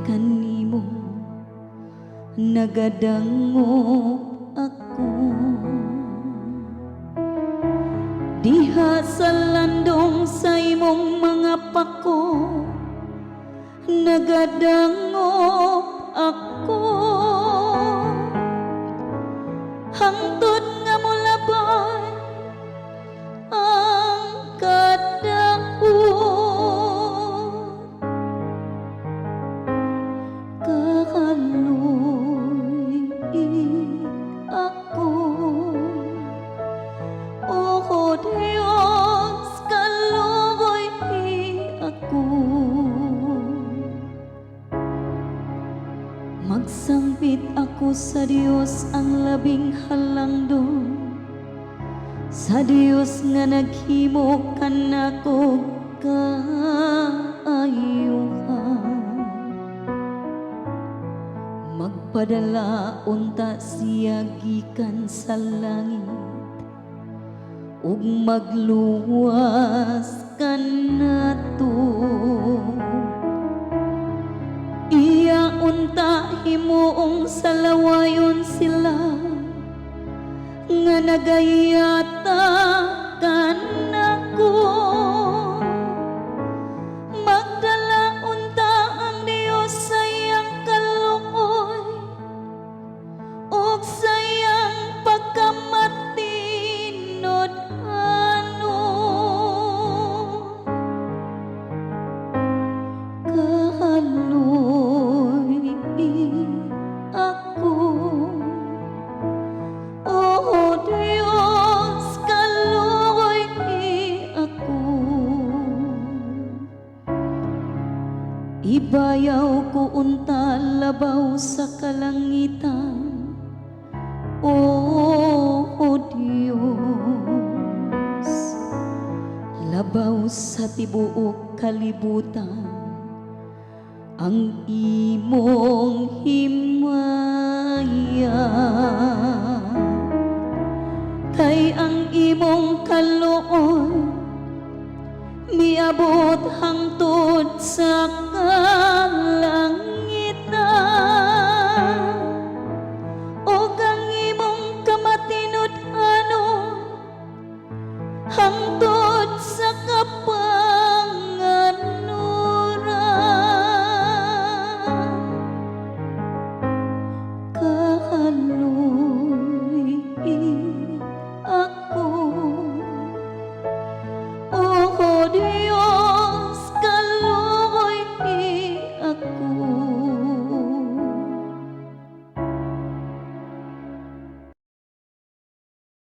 kanimo nagadangop ako. Diha sa landong sa imong mga pako nagadangop ako. Hangtod nga molabay ang kadakot, kakaloy ako. O Diyos, kaluoy ako. Magsambit ako sa Diyos ang labing halangdon, sa Diyos nga naghimo kanako kaayuhan. Magpadala unta siya gikan sa langit, ug magluwas kanato. Iya unta himuong salawayon sila nga nagayata kanako. Magdala unta ang Dios sa iyang kaluoy ug sa iyang pagkamatinod ano. Kahaloy ako. O Diyos, kaluoy ako. Ibayaw ko unta labaw sa kalangitan, O Diyos, labaw sa tibuok kalibutan ang imong himaya. Kay ang imong kaluoy miabot hangtod sa